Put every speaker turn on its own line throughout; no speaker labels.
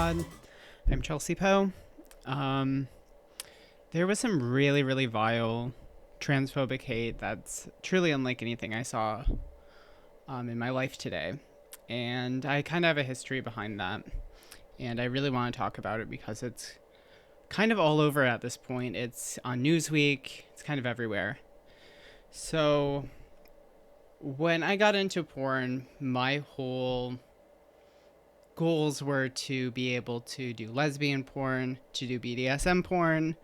pod. I'm Chelsea Poe. Um, there was some really, really vile transphobic hate that's truly unlike anything I saw in my life today. And I kind of have a history behind that. And I really want to talk about it because it's kind of all over at this point. It's on Newsweek, it's kind of everywhere. So, when I got into porn, my whole goals were to be able to do lesbian porn, to do BDSM porn.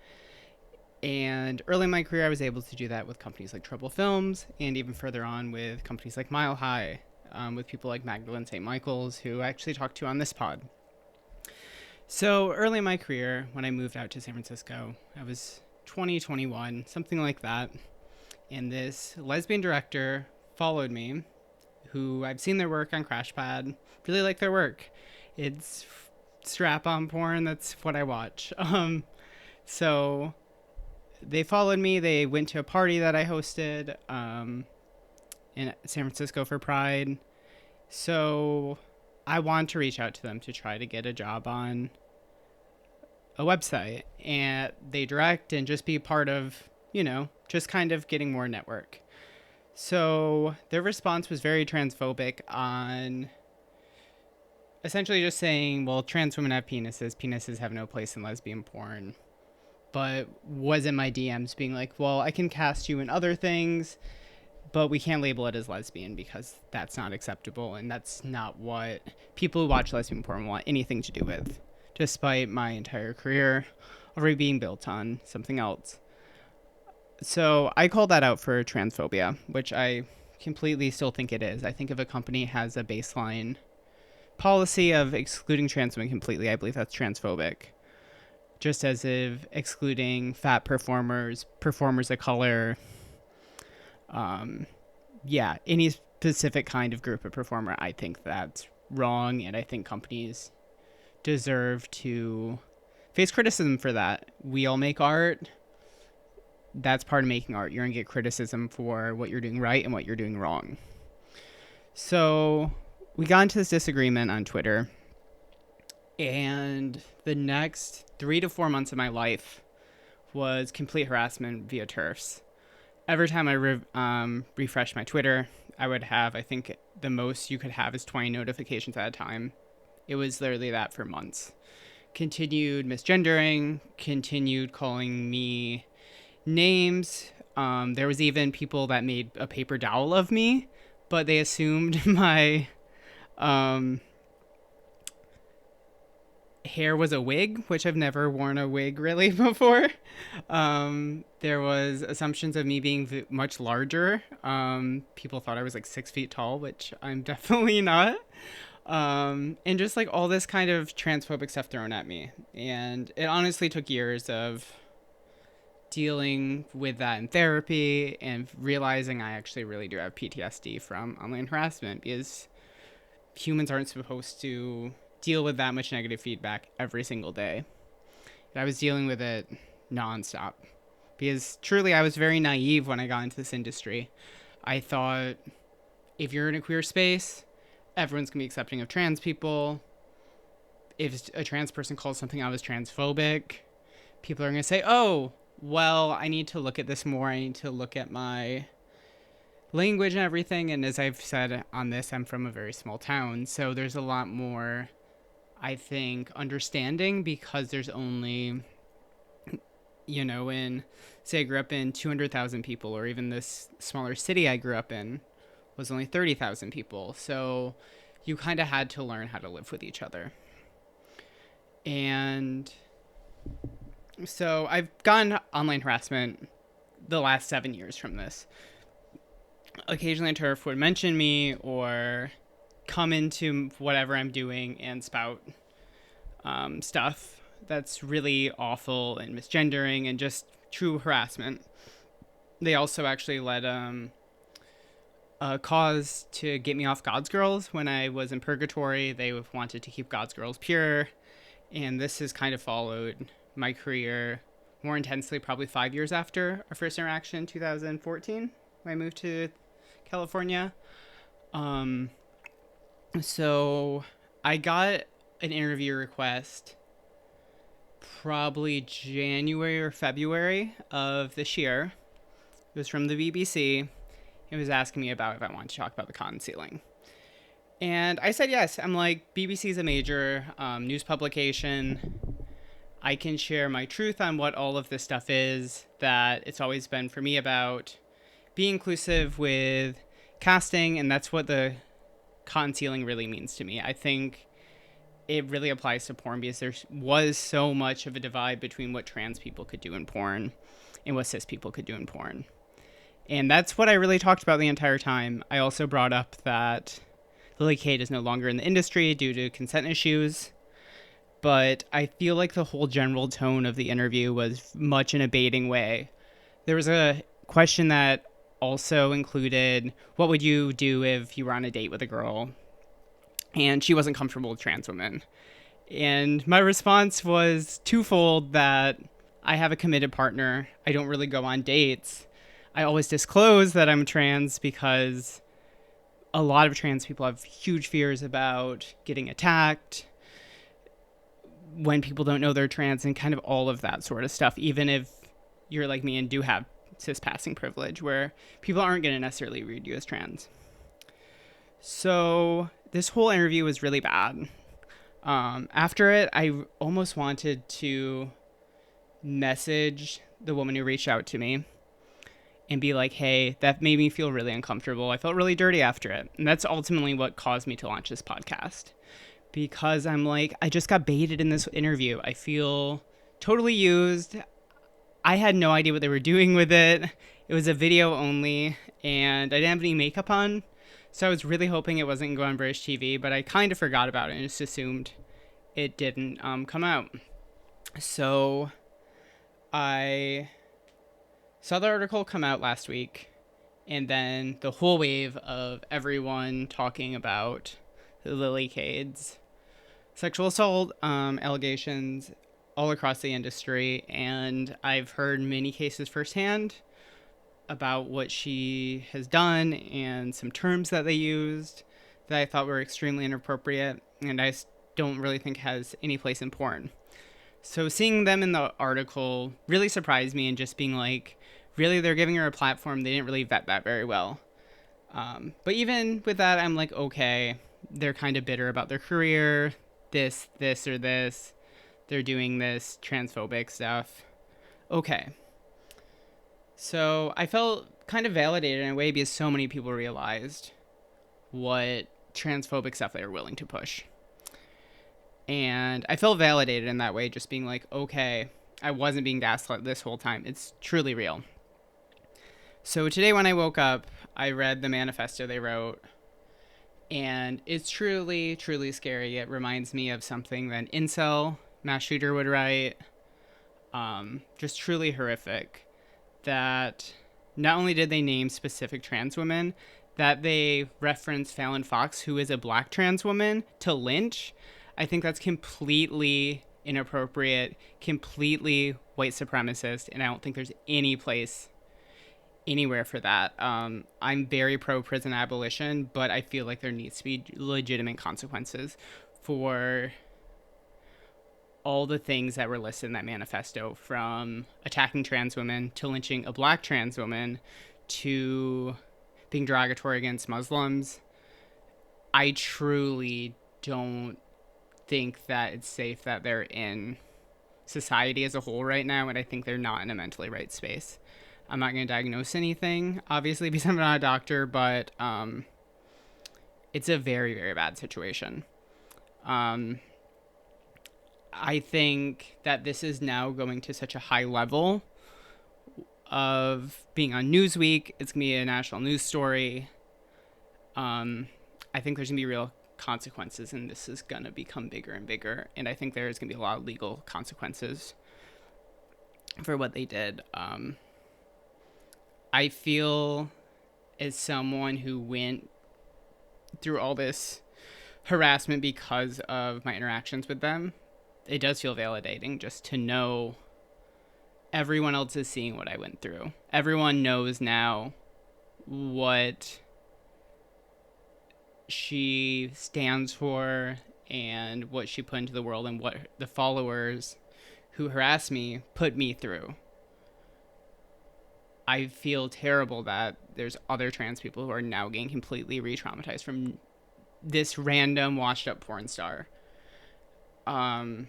And early in my career, I was able to do that with companies like Trouble Films, and even further on with companies like Mile High, with people like Magdalene St. Michael's, who I actually talked to on this pod. So early in my career, when I moved out to San Francisco, I was 20, 21, something like that. And this lesbian director followed me, who I've seen their work on CrashPad, really like their work. It's strap-on porn, that's what I watch. So they followed me. They went to a party that I hosted in San Francisco for Pride. So I wanted to reach out to them to try to get a job on a website. And they direct and just be part of, just kind of getting more network. So their response was very transphobic on essentially just saying, well, trans women have penises. Penises have no place in lesbian porn. But was in my DMs being like, well, I can cast you in other things, but we can't label it as lesbian because that's not acceptable. And that's not what people who watch lesbian porn want anything to do with, despite my entire career already being built on something else. So I call that out for transphobia, which I completely still think it is. I think if a company has a baseline policy of excluding trans women completely, I believe that's transphobic. Just as if excluding fat performers, performers of color, any specific kind of group of performer, I think that's wrong, and I think companies deserve to face criticism for that. We all make art. That's part of making art. You're going to get criticism for what you're doing right and what you're doing wrong. So we got into this disagreement on Twitter, and the next 3 to 4 months of my life was complete harassment via TERFs. Every time I refreshed my Twitter, I would have, I think the most you could have is 20 notifications at a time. It was literally that for months. Continued misgendering, continued calling me names. There was even people that made a paper doll of me, but they assumed my hair was a wig, which I've never worn a wig really before. There was assumptions of me being much larger. People thought I was like 6 feet tall, which I'm definitely not. And just like all this kind of transphobic stuff thrown at me. And it honestly took years of dealing with that in therapy and realizing I actually really do have PTSD from online harassment, because humans aren't supposed to deal with that much negative feedback every single day. I was dealing with it nonstop because truly I was very naive when I got into this industry. I thought if you're in a queer space, everyone's gonna be accepting of trans people. If a trans person calls something out as transphobic, people are gonna say, oh, well, I need to look at this more. I need to look at my language and everything. And as I've said on this, I'm from a very small town, so there's a lot more, I think, understanding, because there's only, say I grew up in 200,000 people, or even this smaller city I grew up in was only 30,000 people. So you kind of had to learn how to live with each other. And so I've gotten online harassment the last 7 years from this. Occasionally a TERF would mention me or come into whatever I'm doing and spout stuff that's really awful and misgendering and just true harassment. They also actually led a cause to get me off God's Girls when I was in purgatory. They wanted to keep God's Girls pure, and this has kind of followed my career more intensely probably 5 years after our first interaction in 2014 when I moved to California. So I got an interview request probably January or February of this year. It was from the BBC. It was asking me about if I wanted to talk about the cotton ceiling. And I said yes. I'm like, BBC's a major news publication. I can share my truth on what all of this stuff is, that it's always been for me about being inclusive with casting, and that's what the cotton ceiling really means to me. I think it really applies to porn because there was so much of a divide between what trans people could do in porn and what cis people could do in porn. And that's what I really talked about the entire time. I also brought up that Lily Kate is no longer in the industry due to consent issues. But I feel like the whole general tone of the interview was much in a baiting way. There was a question that also included, what would you do if you were on a date with a girl and she wasn't comfortable with trans women? And my response was twofold: that I have a committed partner. I don't really go on dates. I always disclose that I'm trans because a lot of trans people have huge fears about getting attacked when people don't know they're trans, and kind of all of that sort of stuff, even if you're like me and do have cis passing privilege, where people aren't going to necessarily read you as trans. So this whole interview was really bad. After it, I almost wanted to message the woman who reached out to me and be like, hey, that made me feel really uncomfortable. I felt really dirty after it. And that's ultimately what caused me to launch this podcast. Because I'm like, I just got baited in this interview. I feel totally used. I had no idea what they were doing with it. It was a video only, and I didn't have any makeup on. So I was really hoping it wasn't going to go on British TV, but I kind of forgot about it and just assumed it didn't come out. So I saw the article come out last week, and then the whole wave of everyone talking about the Lily Cade's sexual assault allegations all across the industry. And I've heard many cases firsthand about what she has done and some terms that they used that I thought were extremely inappropriate and I don't really think has any place in porn. So seeing them in the article really surprised me, and just being like, really, they're giving her a platform. They didn't really vet that very well. But even with that, I'm like, okay, they're kind of bitter about their career, this, or this. They're doing this transphobic stuff. Okay. So I felt kind of validated in a way because so many people realized what transphobic stuff they were willing to push. And I felt validated in that way, just being like, okay, I wasn't being gaslit this whole time. It's truly real. So today when I woke up, I read the manifesto they wrote, and it's truly, truly scary. It reminds me of something that an incel mass shooter would write. Just truly horrific. That not only did they name specific trans women, that they reference Fallon Fox, who is a black trans woman, to lynch. I think that's completely inappropriate, completely white supremacist, and I don't think there's any place anywhere for that. I'm very pro-prison abolition, but I feel like there needs to be legitimate consequences for all the things that were listed in that manifesto, from attacking trans women to lynching a black trans woman to being derogatory against Muslims. I truly don't think that it's safe that they're in society as a whole right now, and I think they're not in a mentally right space. I'm not going to diagnose anything, obviously, because I'm not a doctor, but it's a very, very bad situation. I think that this is now going to such a high level of being on Newsweek. It's going to be a national news story. I think there's going to be real consequences, and this is going to become bigger and bigger. And I think there's going to be a lot of legal consequences for what they did. I feel, as someone who went through all this harassment because of my interactions with them, it does feel validating just to know everyone else is seeing what I went through. Everyone knows now what she stands for and what she put into the world and what the followers who harass me put me through. I feel terrible that there's other trans people who are now getting completely re-traumatized from this random washed up porn star. I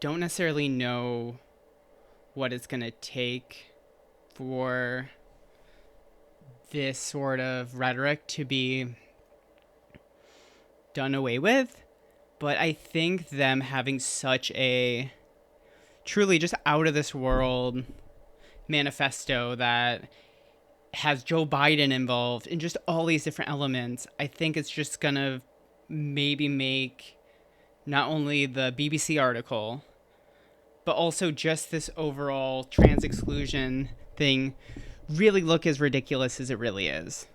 don't necessarily know what it's going to take for this sort of rhetoric to be done away with, but I think them having such a truly just out of this world manifesto that has Joe Biden involved in just all these different elements, I think it's just going to maybe make not only the BBC article, but also just this overall trans exclusion thing really look as ridiculous as it really is.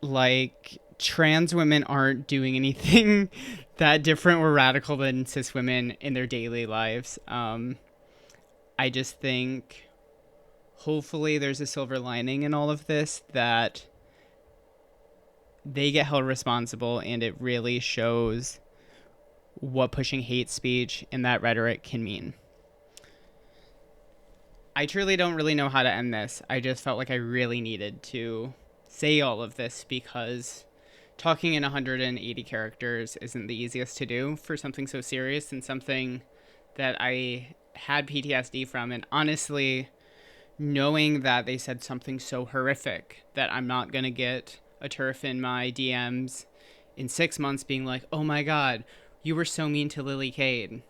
Like, trans women aren't doing anything that different or radical than cis women in their daily lives. I just think hopefully there's a silver lining in all of this, that they get held responsible and it really shows what pushing hate speech and that rhetoric can mean. I truly don't really know how to end this. I just felt like I really needed to say all of this because talking in 180 characters isn't the easiest to do for something so serious and something that I had PTSD from. And honestly, knowing that they said something so horrific that I'm not going to get a turf in my DMs in 6 months being like, oh my God, you were so mean to Lily Cade.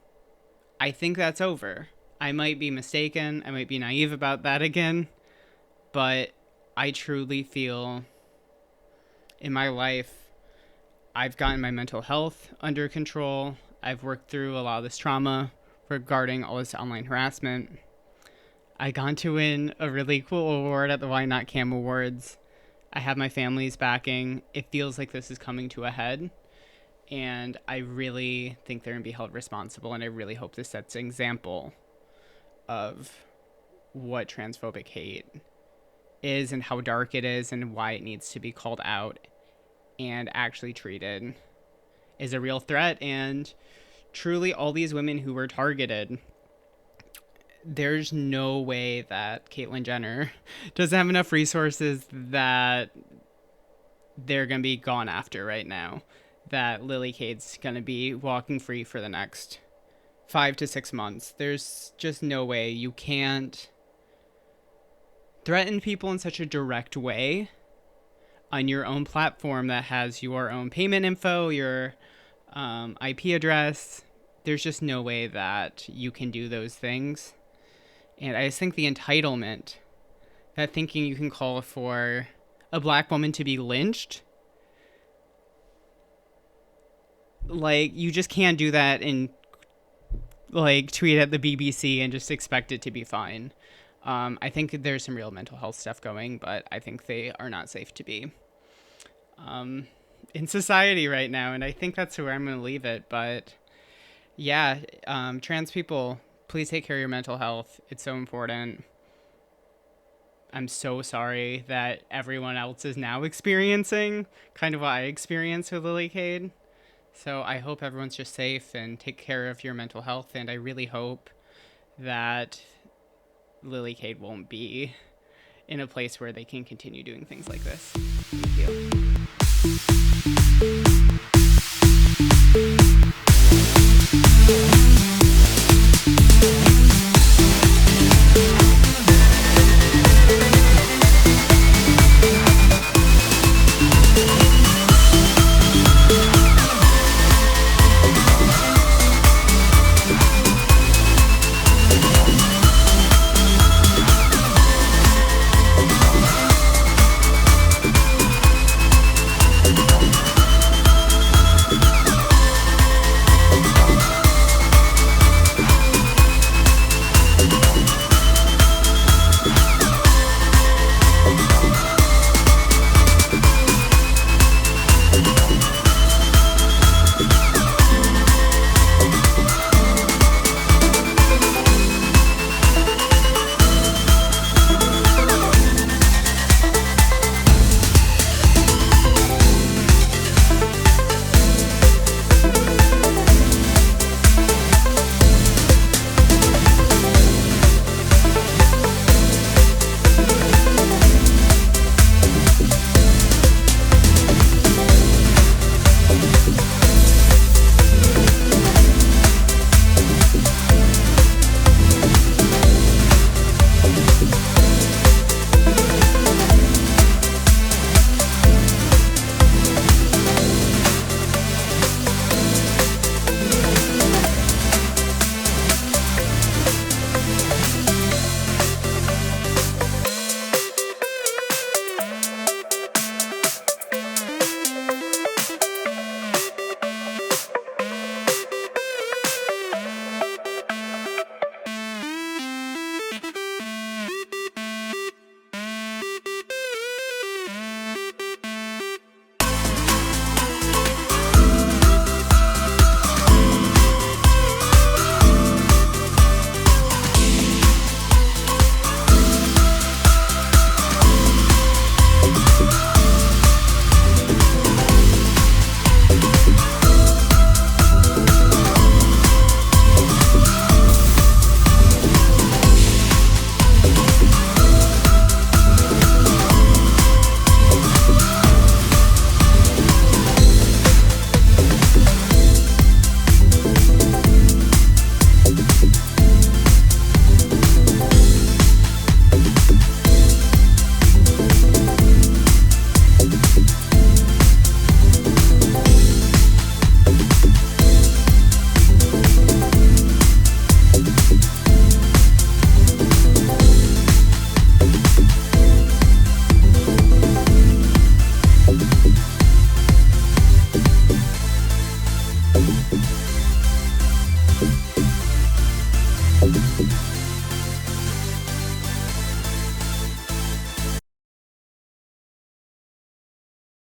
I think that's over. I might be mistaken. I might be naive about that again. But I truly feel in my life, I've gotten my mental health under control. I've worked through a lot of this trauma regarding all this online harassment. I got to win a really cool award at the Why Not Cam Awards. I have my family's backing. It feels like this is coming to a head. And I really think they're going to be held responsible. And I really hope this sets an example of what transphobic hate is and how dark it is and why it needs to be called out and actually treated as a real threat. And truly all these women who were targeted, there's no way that Caitlyn Jenner doesn't have enough resources that they're going to be gone after right now, that Lily Cade's going to be walking free for the next 5 to 6 months. There's just no way. You can't threaten people in such a direct way on your own platform that has your own payment info, your IP address. There's just no way that you can do those things. And I just think the entitlement, that thinking you can call for a black woman to be lynched, like, you just can't do that and like tweet at the BBC and just expect it to be fine. I think there's some real mental health stuff going, but I think they are not safe to be in society right now. And I think that's where I'm going to leave it. But yeah, trans people, please take care of your mental health. It's so important. I'm so sorry that everyone else is now experiencing kind of what I experienced with Lily Cade. So I hope everyone's just safe and take care of your mental health. And I really hope that Lily Cade won't be in a place where they can continue doing things like this. Thank you.